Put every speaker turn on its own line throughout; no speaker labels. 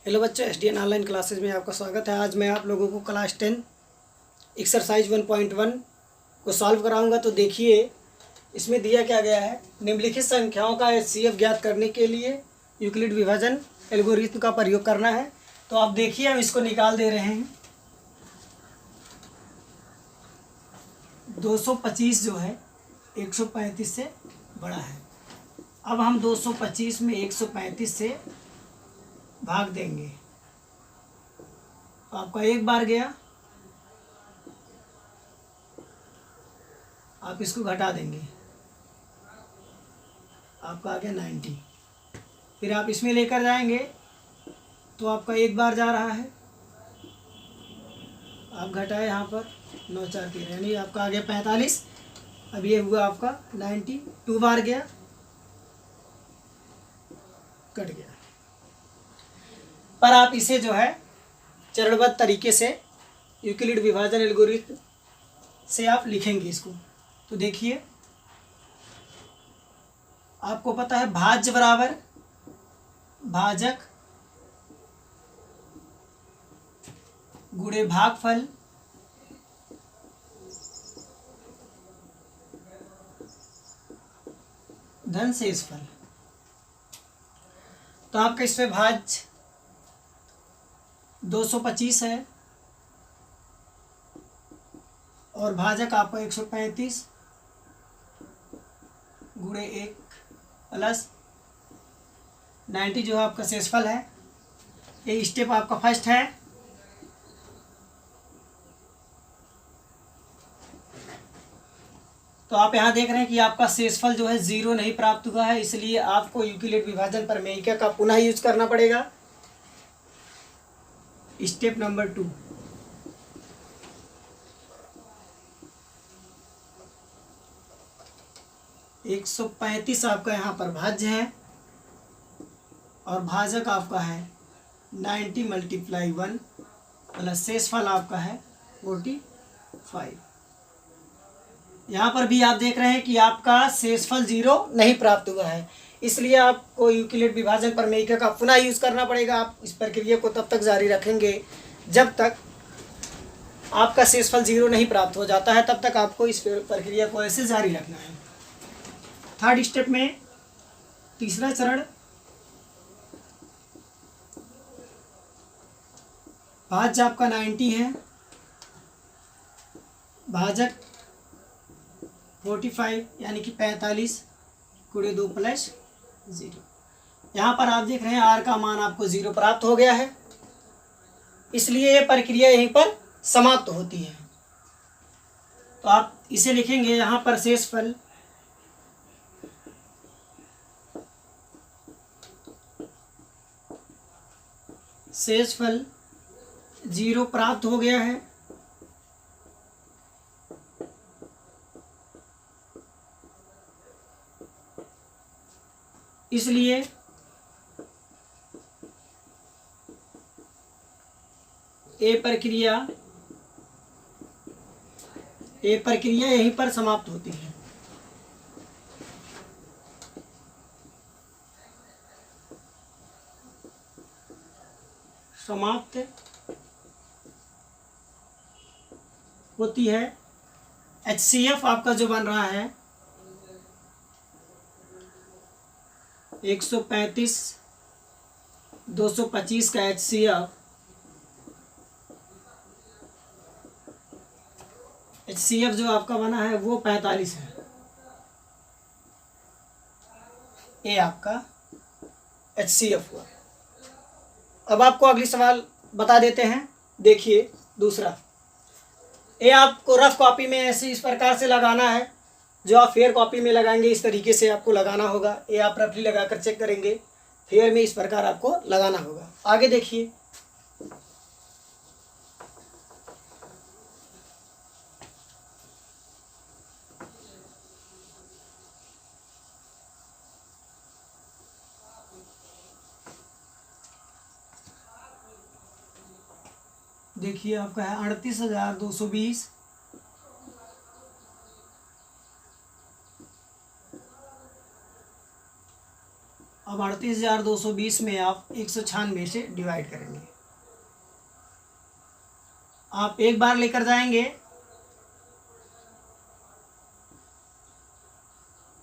Hello बच्चों, SDN online classes में आपका स्वागत है। आज मैं आप लोगों को क्लास 10 एक्सरसाइज 1.1 को सॉल्व कराऊंगा। तो देखिए, इसमें दिया क्या गया है। निम्नलिखित संख्याओं का एचसीएफ ज्ञात करने के लिए यूक्लिड विभाजन एल्गोरिथ्म का प्रयोग करना है। तो आप देखिए, हम इसको निकाल दे रहे हैं। 225 जो है 135 से बड़ा है। अब हम 225 में 135 से भाग देंगे तो आपका एक बार गया, आप इसको घटा देंगे, आपका आ गया 90। फिर आप इसमें लेकर जाएंगे तो आपका एक बार जा रहा है, आप घटाए यहाँ पर 9 4 3 यानी आपका आ गया 45। अब ये हुआ आपका 90, 2 बार गया, कट गया। पर आप इसे जो है चरणबद्ध तरीके से यूक्लिड विभाजन एल्गोरिथ्म से आप लिखेंगे इसको। तो देखिए, आपको पता है भाज्य बराबर भाजक गुणे भागफल धन शेषफल। तो आपका इसमें भाज्य 225 है और भाजक आपका 135 गुणे 1 प्लस 90 जो है आपका शेषफल है। ये स्टेप आपका फर्स्ट है। तो आप यहाँ देख रहे हैं कि आपका शेषफल जो है 0 नहीं प्राप्त हुआ है, इसलिए आपको यूक्लिड विभाजन प्रमेयिका का पुनः यूज करना पड़ेगा। स्टेप नंबर 2, एक 135 आपका यहाँ पर भाज्य है और भाजक आपका है 90 × 1 प्लस शेषफल आपका है 45। यहाँ पर भी आप देख रहे हैं कि आपका शेषफल 0 नहीं प्राप्त हुआ है, इसलिए आपको यूक्लिड विभाजन प्रमेयिका का पुनः यूज करना पड़ेगा। आप इस प्रक्रिया को तब तक जारी रखेंगे जब तक आपका शेषफल 0 नहीं प्राप्त हो जाता है, तब तक आपको इस प्रक्रिया को ऐसे जारी रखना है। थर्ड स्टेप में तीसरा चरण, भाज्य आपका 90 है, भाजक 45 यानी कि 45 गुणे 2 प्लस 0। यहाँ पर आप देख रहे हैं आर का मान आपको 0 प्राप्त हो गया है, इसलिए ये प्रक्रिया यहीं पर समाप्त होती है। तो आप इसे लिखेंगे यहाँ पर शेषफल शेषफल 0 प्राप्त हो गया है, इसलिए ये प्रक्रिया यहीं पर समाप्त होती है। समाप्त होती है। एचसीएफ आपका जो बन रहा है 135 225 का एचसीएफ जो आपका बना है वो 45 है। ये आपका एचसीएफ हुआ। अब आपको अगली सवाल बता देते हैं। देखिए दूसरा, ये आपको रफ कॉपी में ऐसे इस प्रकार से लगाना है, जो आप फेयर कॉपी में लगाएंगे इस तरीके से आपको लगाना होगा। ये आप रफली लगाकर चेक करेंगे, फेयर में इस प्रकार आपको लगाना होगा। आगे देखिए, देखिए आपका है 38,220 अब 38,220 में आप 196 से डिवाइड करेंगे। आप एक बार लेकर जाएंगे,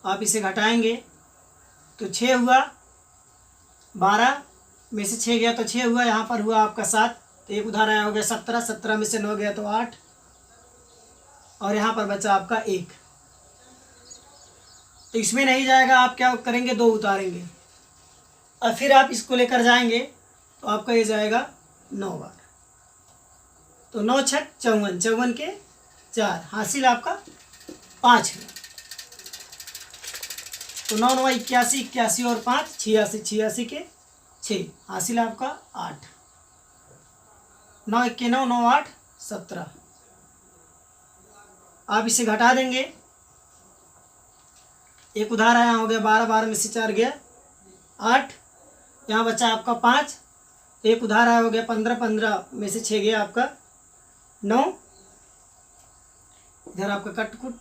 आप इसे घटाएंगे तो 6 हुआ, 12 में से 6 गया तो 6 हुआ, यहाँ पर हुआ आपका 7, तो एक उधार आया हो गया 17, 17 में से 9 गया तो 8, और यहाँ पर बचा आपका 1। तो इसमें नहीं जाएगा, आप क्या करेंगे, 2 उतारेंगे और फिर आप इसको लेकर जाएंगे तो आपका ये जाएगा 9 बार। तो 9 छक 54, 54 के 4, हासिल आपका 5 है। तो 9 9 81, 81 और 5 86, 86 के 6, हासिल आपका 8। 9 1 के 9, 9 8 17। आप इसे घटा देंगे, एक उधार आया हो गया 12, 12 में से 4 गया 8, यहाँ बचा आपका 5, एक उधार आया हो गया 15, 15 में से 6 गया आपका 9, इधर आपका कट कुट,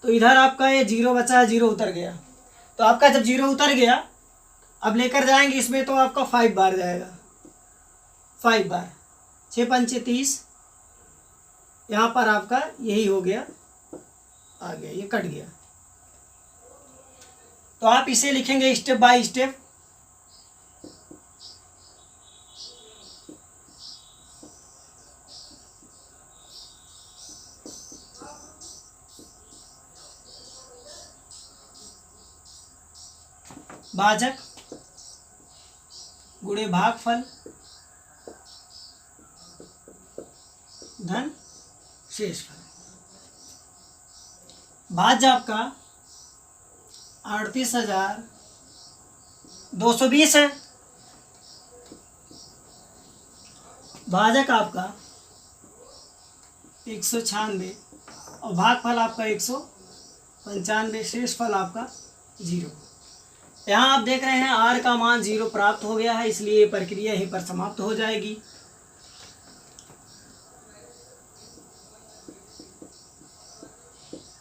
तो इधर आपका ये 0 बचा है, 0 उतर गया। तो आपका जब 0 उतर गया, अब लेकर जाएंगे इसमें तो आपका 5 बार जाएगा, 5 बार, 6 पंचे 30, यहाँ पर आपका यही हो गया, आ गया, ये कट गया। तो आप इसे लिखेंगे स्टेप बाय स्टेप। भाजक गुणे भागफल धन शेषफल। भाज्य आपका 38,220 है, भाजक आपका 196 और भागफल आपका 195, शेषफल आपका 0। यहाँ आप देख रहे हैं r का मान 0 प्राप्त हो गया है, इसलिए ये प्रक्रिया यहीं पर समाप्त हो जाएगी।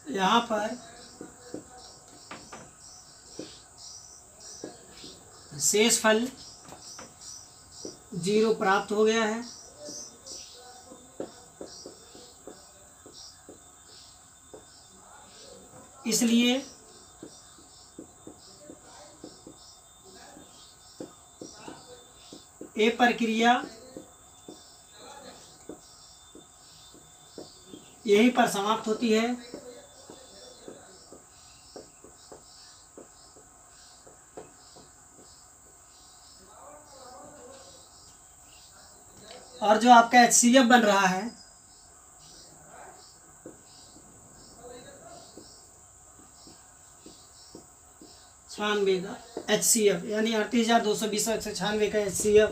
यहाँ पर शेषफल 0 प्राप्त हो गया है, इसलिए ये प्रक्रिया यहीं पर समाप्त होती है। और जो आपका HCF बन रहा है, छियानवे का HCF, यानी 38,220 196 का HCF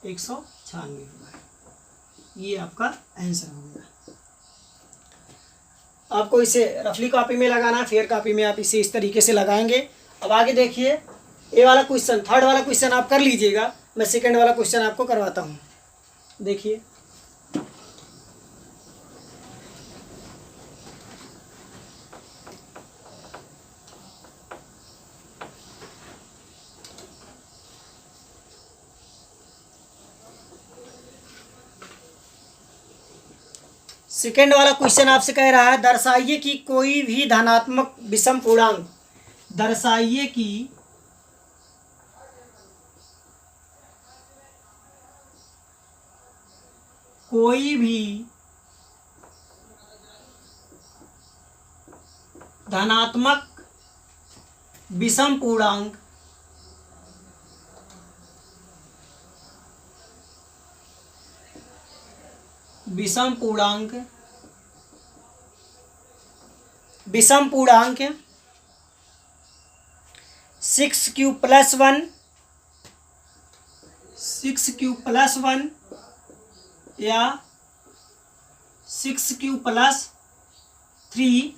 196 हुआ है। ये आपका आंसर हो गया। आपको इसे रफली कॉपी में लगाना है, फेयर कॉपी में आप इसे इस तरीके से लगाएंगे। अब आगे देखिए, ये वाला क्वेश्चन, थर्ड वाला क्वेश्चन आप कर लीजिएगा, मैं सेकंड वाला क्वेश्चन आपको करवाता हूँ। देखिए, सेकेंड वाला क्वेश्चन आपसे कह रहा है, दर्शाइए कि कोई भी धनात्मक विषम पूर्णांक, दर्शाइए कि कोई भी धनात्मक विषम पूर्णांक विषम पूर्णांक 6q+1 या 6q+3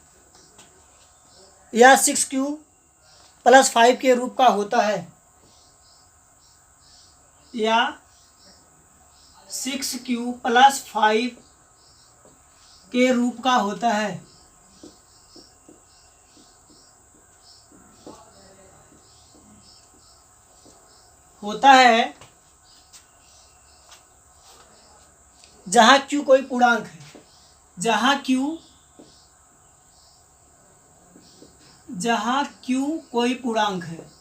या 6q+5 के रूप का होता है, या 6q+5 के रूप का होता है। होता है जहां क्यू कोई पूर्णांक है, जहां क्यू कोई पूर्णांक है।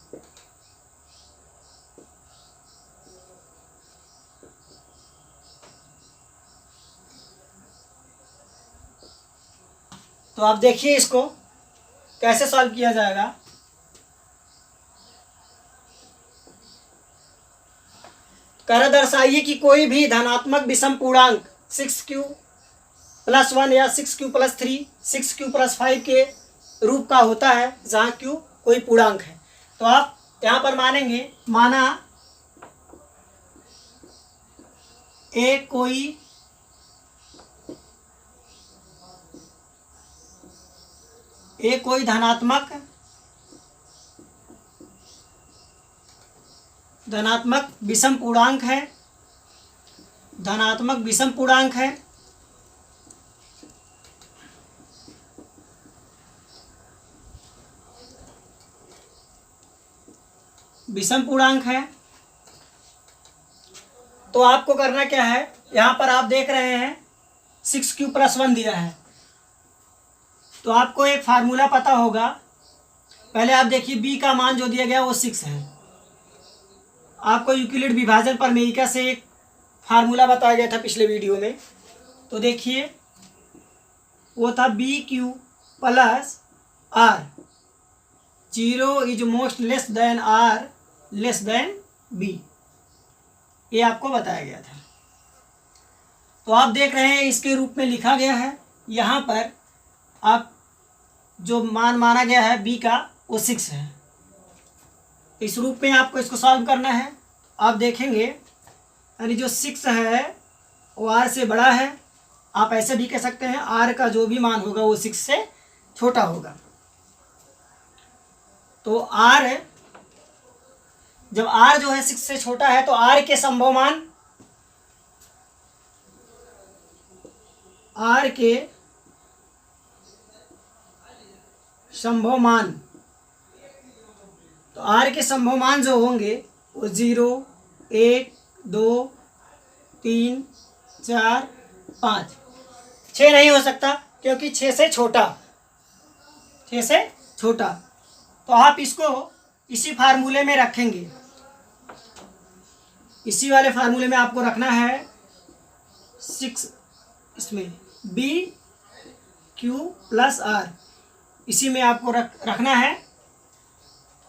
तो आप देखिए इसको कैसे सॉल्व किया जाएगा। कर दर्शाइए कि कोई भी धनात्मक विषम पूर्णांक 6q+1 या 6q+3 6q+5 के रूप का होता है जहाँ q कोई पूर्णांक है। तो आप यहाँ पर मानेंगे, माना ए कोई धनात्मक विषम पूर्णांक है, धनात्मक विषम पूर्णांक है। विषम पूर्णांक है। तो आपको करना क्या है, यहाँ पर आप देख रहे हैं 6q+1 दिया है, तो आपको एक फार्मूला पता होगा। पहले आप देखिए b का मान जो दिया गया वो 6 है। आपको यूक्लिड विभाजन प्रमेयिका से एक फार्मूला बताया गया था पिछले वीडियो में। तो देखिए वो था BQ + R, 0 is most less than R less than B, ये आपको बताया गया था। तो आप देख रहे हैं इसके रूप में लिखा गया है। यहाँ पर आप जो मान माना गया है b का वो 6 है। इस रूप में आपको इसको सॉल्व करना है। आप देखेंगे यानी जो 6 है वो r से बड़ा है। आप ऐसे भी कह सकते हैं r का जो भी मान होगा वो 6 से छोटा होगा। तो r जब r जो है 6 से छोटा है तो r के संभव मान, r के संभव मान, तो r के संभव मान जो होंगे वो 0 1 2 3 4 5, 6 नहीं हो सकता क्योंकि 6 से छोटा, 6 से छोटा। तो आप इसको इसी फार्मूले में रखेंगे, इसी वाले फार्मूले में आपको रखना है 6, इसमें BQ+R, इसी में आपको रखना है।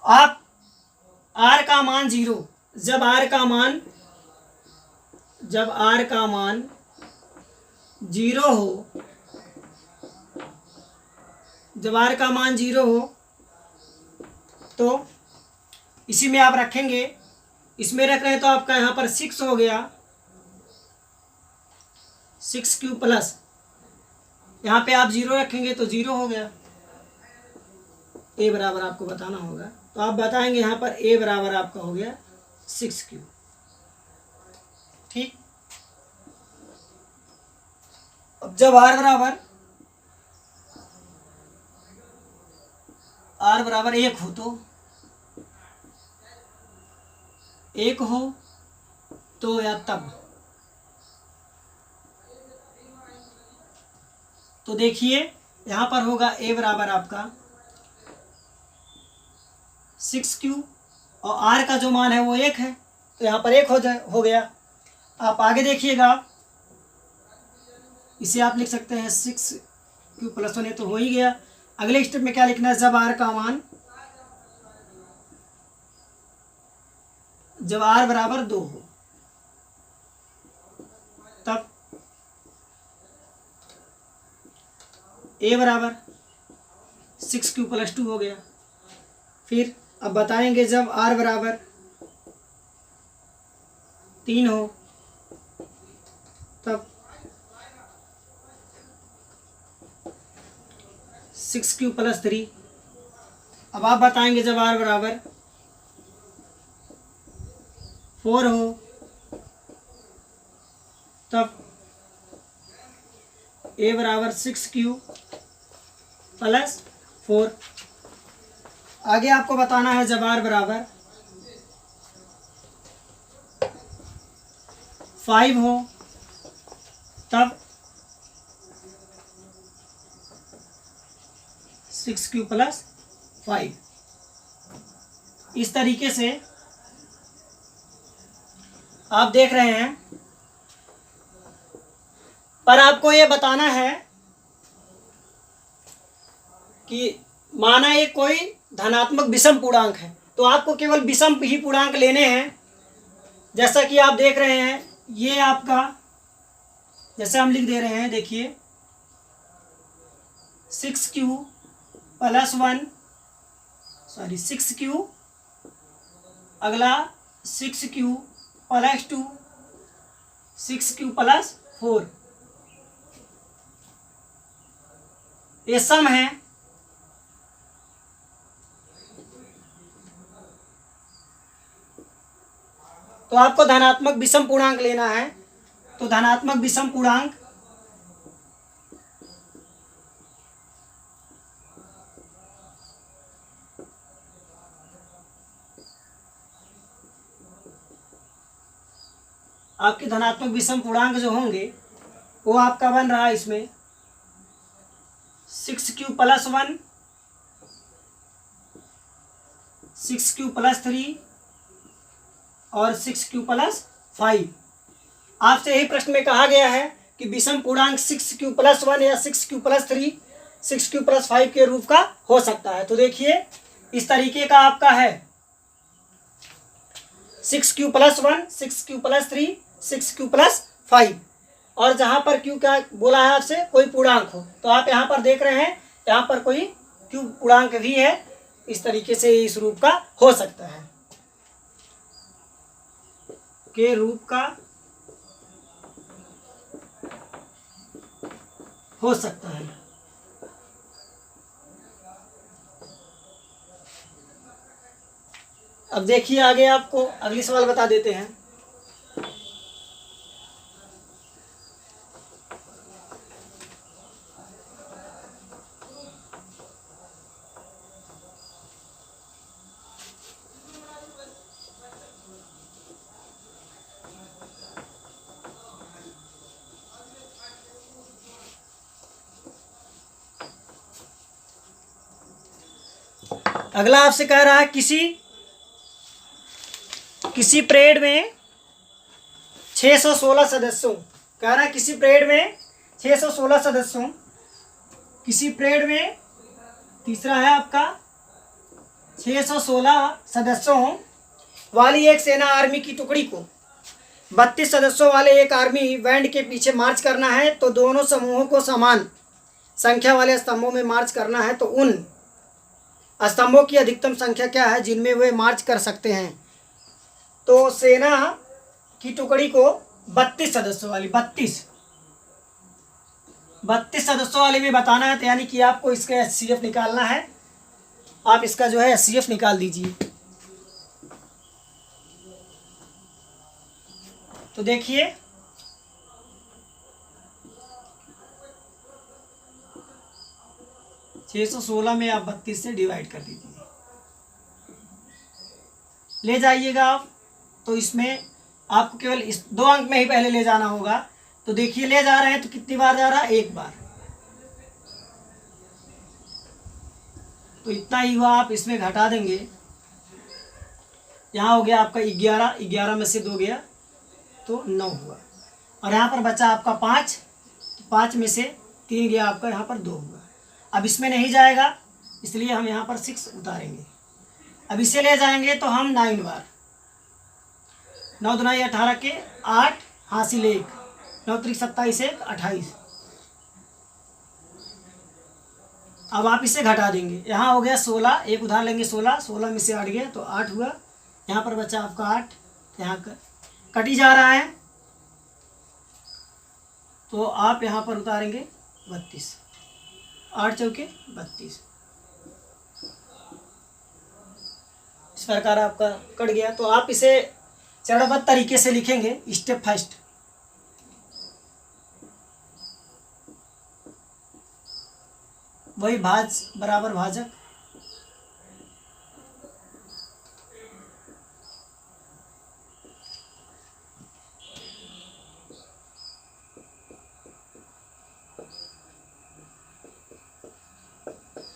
आप R का मान 0, जब R का मान 0 हो, जब R का मान 0 हो तो इसी में आप रखेंगे। इसमें रख रहे हैं तो आपका यहाँ पर 6 हो गया, 6q+, यहाँ पे आप 0 रखेंगे तो 0 हो गया। a बराबर आपको बताना होगा, तो आप बताएंगे यहाँ पर a बराबर आपका हो गया 6q। ठीक। अब जब r बराबर 1 हो तो 1 हो तो या तब, तो देखिए यहाँ पर होगा a बराबर आपका 6q और r का जो मान है वो 1 है, तो यहाँ पर 1 हो गया। आप आगे देखिएगा, इसे आप लिख सकते हैं 6q+1, तो हो ही गया। अगले स्टेप में क्या लिखना है, जब r बराबर 2 हो तब a बराबर 6q+2 हो गया। फिर अब बताएंगे जब r बराबर 3 हो तब 6q+3। अब आप बताएंगे जब r बराबर 4 हो तब a बराबर 6q+4। आगे आपको बताना है जब r बराबर 5 हो तब 6 क्यूब प्लस 5। इस तरीके से आप देख रहे हैं। पर आपको ये बताना है कि माना ये कोई धनात्मक विषम पूर्णांक है तो आपको केवल विषम ही पूर्णांक लेने हैं। जैसा कि आप देख रहे हैं ये आपका, जैसे हम लिख दे रहे हैं, देखिए 6q प्लस 1, सॉरी 6q, अगला 6q प्लस 2, 6q प्लस 4, ये सम है। तो आपको धनात्मक विषम पूर्णांक लेना है। तो धनात्मक विषम पूर्णांक आपके धनात्मक विषम पूर्णांक जो होंगे वो आपका बन रहा है इसमें 6q प्लस 1, 6q प्लस 3 और 6q प्लस 5। आपसे यही प्रश्न में कहा गया है कि विषम पूर्णांक 6q प्लस 1 या 6q प्लस 3, 6q प्लस 5 के रूप का हो सकता है। तो देखिए इस तरीके का आपका है 6q plus 1, 6q plus 3, 6q plus 5, और जहाँ पर q क्या बोला है आपसे, कोई पूर्णांक हो। तो आप यहाँ पर देख रहे हैं यहाँ पर कोई q पूर्णांक भी है। इस तरीके से इस रूप का हो सकता है, के रूप का हो सकता है। अब देखिए आगे आपको अगली सवाल बता देते हैं। अगला आपसे कह रहा है किसी परेड में 616 सदस्यों, कह रहा है किसी परेड में 616 सदस्यों, किसी परेड में, तीसरा है आपका 616 सदस्यों वाली एक सेना आर्मी की टुकड़ी को 32 सदस्यों वाले एक आर्मी बैंड के पीछे मार्च करना है। तो दोनों समूहों को समान संख्या वाले स्तंभों में मार्च करना है। तो उन स्तंभों की अधिकतम संख्या क्या है जिनमें वे मार्च कर सकते हैं। तो सेना की टुकड़ी को 32 सदस्यों वाली, 32 सदस्यों वाली भी बताना है। तो यानी कि आपको इसका HCF निकालना है। आप इसका जो है HCF निकाल दीजिए। तो देखिए छः सौ 16 में आप 32 से डिवाइड कर दीजिए, ले जाइएगा आप। तो इसमें आपको केवल इस 2 अंक में ही पहले ले जाना होगा। तो देखिए ले जा रहे हैं तो कितनी बार जा रहा है, 1 बार। तो इतना ही हुआ, आप इसमें घटा देंगे। यहाँ हो गया आपका 11, 11 में से 2 गया तो 9 हुआ, और यहाँ पर बचा आपका 5, 5 में से 3 गया आपका, यहाँ पर 2 हुआ। अब इसमें नहीं जाएगा इसलिए हम यहाँ पर 6 उतारेंगे। अब इसे ले जाएंगे तो हम 9 बार, 9 दूना 18 के 8, हासिल 1, 9 त्रिक 27, 1 28। अब आप इसे घटा देंगे, यहाँ हो गया 16, एक उधार लेंगे 16, 16 में से 8 गया तो 8 हुआ। यहाँ पर बचा आपका 8, यहाँ कटी जा रहा है तो आप यहाँ पर उतारेंगे 32, 8 चौके 32। इस प्रकार आपका कट गया। तो आप इसे चरणबद्ध तरीके से लिखेंगे, स्टेप फर्स्ट। वही भाज बराबर भाजक,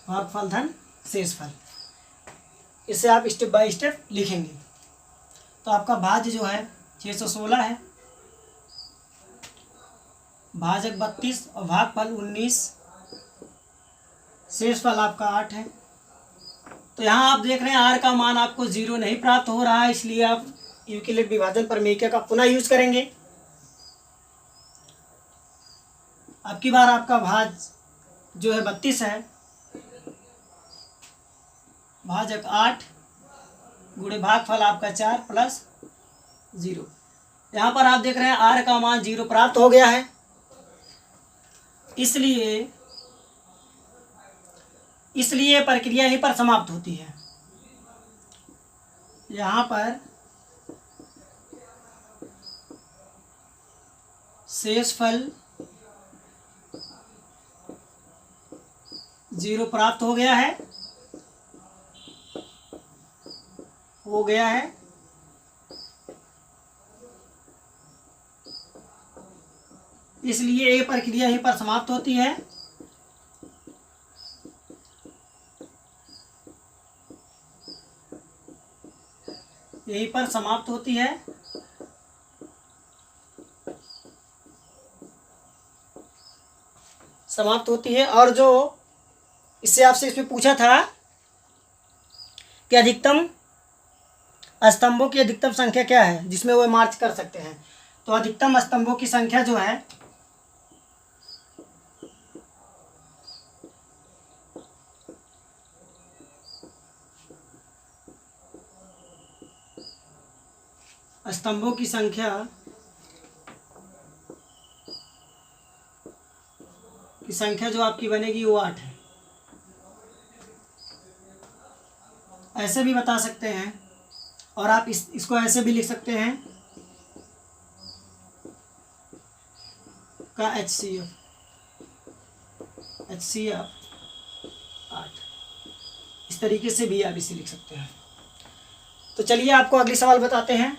भागफल धन शेषफल। इसे आप स्टेप बाय स्टेप लिखेंगे। तो आपका भाज्य जो है 616 है, भाजक 32 और भागफल 19, शेषफल आपका 8 है। तो यहाँ आप देख रहे हैं r का मान आपको 0 नहीं प्राप्त हो रहा है, इसलिए आप यूक्लिड विभाजन प्रमेय का पुनः यूज करेंगे। अब की बार आपका भाज जो है 32 है, भाजक 8 गुणे भागफल आपका 4 प्लस 0। यहाँ पर आप देख रहे हैं r का मान 0 प्राप्त हो गया है, इसलिए प्रक्रिया यहीं पर समाप्त होती है। यहाँ पर शेषफल 0 प्राप्त हो गया है, इसलिए ये प्रक्रिया यहीं पर समाप्त होती है। यहीं पर समाप्त होती है। और जो इससे आपसे इसमें पूछा था कि अधिकतम स्तंभों की अधिकतम संख्या क्या है जिसमें वो मार्च कर सकते हैं, तो अधिकतम स्तंभों की संख्या जो है संख्या जो आपकी बनेगी वो 8 है। ऐसे भी बता सकते हैं, और आप इसको ऐसे भी लिख सकते हैं का HCF 8, इस तरीके से भी आप इसे लिख सकते हैं। तो चलिए आपको अगली सवाल बताते हैं।